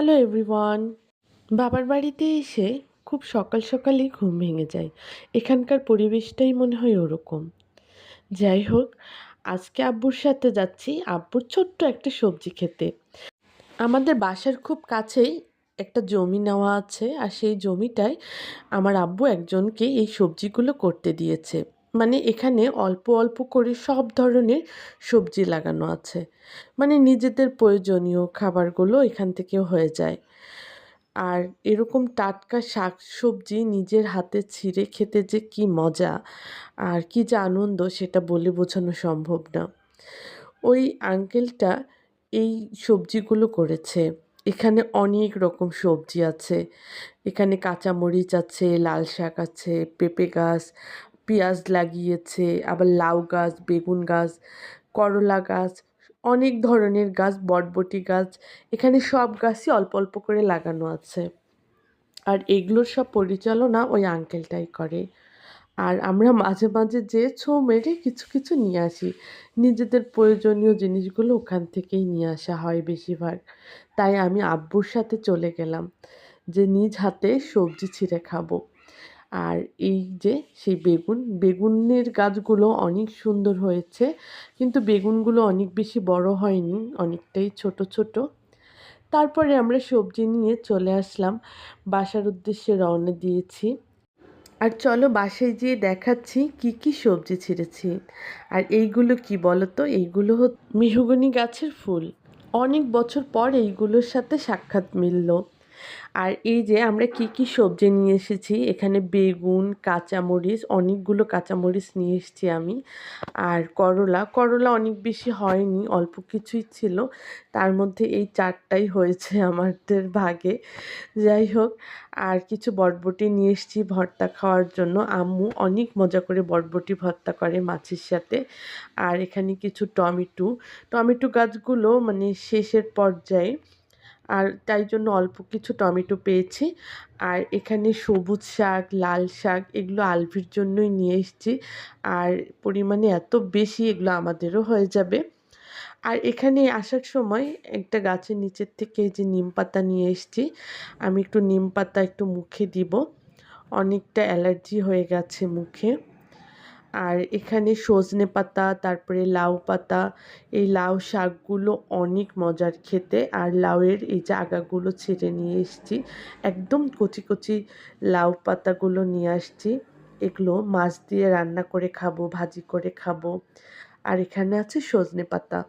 Hello everyone. বাবার বাড়িতে এসে খুব সকাল সকালই ঘুম ভেঙে যায়। এখানকার পরিবেশটাই মনে হয় ওরকম। যাই হোক, আজকে আব্বুর সাথে যাচ্ছি আব্বুর ছোট্ট একটা সবজি খেতে। আমাদের বাসার খুব কাছেই একটা জমি নেওয়া আছে, আর সেই জমিটায় আমার আব্বু একজনকে এই সবজিগুলো করতে দিয়েছে। মানে এখানে অল্প অল্প করে সব ধরনের সবজি লাগানো আছে। মানে নিজেদের প্রয়োজনীয় খাবারগুলো এখান থেকে হয়ে যায়। আর এরকম টাটকা শাকসবজি নিজের হাতে ছিঁড়ে খেতে যে কি মজা আর কি যে আনন্দ, সেটা বলে বোঝানো সম্ভব না। ওই আঙ্কেলটা এই সবজিগুলো করেছে। এখানে অনেক রকম সবজি আছে। এখানে কাঁচামরিচ আছে, লাল শাক আছে, পেঁপে গাছ, পেঁয়াজ লাগিয়েছে, আবার লাউ গাছ, বেগুন গাছ, করলা গাছ, অনেক ধরনের গাছ, বরবটি গাছ। এখানে সব গাছই অল্প অল্প করে লাগানো আছে। আর এগুলোর সব পরিচালনা ওই আঙ্কেলটাই করে। আর আমরা মাঝে মাঝে যেয়ে ছোঁ মেরে কিছু কিছু নিয়ে আসি। নিজেদের প্রয়োজনীয় জিনিসগুলো ওখান থেকেই নিয়ে আসা হয় বেশিরভাগ। তাই আমি আব্বুর সাথে চলে গেলাম যে নিজ হাতে সবজি ছিঁড়ে খাবো। আর এই যে সেই বেগুনের গাছগুলো অনেক সুন্দর হয়েছে, কিন্তু বেগুনগুলো অনেক বেশি বড় হয়নি, অনেকটাই ছোট ছোট। তারপরে আমরা সবজি নিয়ে চলে আসলাম, বাসার উদ্দেশ্যে রওনা দিয়েছি। আর চলো বাসায় যেয়ে দেখাচ্ছি কি কি সবজি ছিঁড়েছি। আর এইগুলো কি বলো তো, এইগুলো মেহগনি গাছের ফুল। অনেক বছর পর এইগুলোর সাথে সাক্ষাৎ মিলল। আর এই যে আমরা কি কি সবজি নিয়ে এসেছি, এখানে বেগুন, কাঁচামরিচ, অনেকগুলো কাঁচামরিচ নিয়ে এসেছি আমি। আর করলা অনেক বেশি হয়নি, অল্প কিছুই ছিল। তার মধ্যে এই 4টাই হয়েছে আমাদের ভাগে। যাই হোক, আর কিছু বরবটি নিয়ে এসেছি ভর্তা খাওয়ার জন্য। আম্মু অনেক মজা করে বরবটি ভর্তা করে মাছের সাথে। আর এখানে কিছু টমেটো গাছগুলো মানে শেষের পর্যায়ে, আর তাই জন্য অল্প কিছু টমেটো পেয়েছি। আর এখানে সবুজ শাক, লাল শাক, এগুলো আলভির জন্যই নিয়ে এসেছি। আর পরিমাণে এত বেশি, এগুলো আমাদেরও হয়ে যাবে। আর এখানে আসার সময় একটা গাছের নিচের থেকে এই যে নিম পাতা নিয়ে এসেছি। আমি একটু নিম পাতা একটু মুখে দিব, অনেকটা অ্যালার্জি হয়ে গেছে মুখে। আর এখানে সজনে পাতা, তারপরে লাউ পাতা। এই লাউ শাকগুলো অনেক মজার খেতে। আর লাউয়ের এই যে আগাগুলো ছিঁড়ে নিয়ে এসেছি, একদম কচি কচি লাউ পাতাগুলো নিয়ে আসছি। এগুলো মাছ দিয়ে রান্না করে খাবো, ভাজি করে খাবো। আর এখানে আছে সজনে পাতা।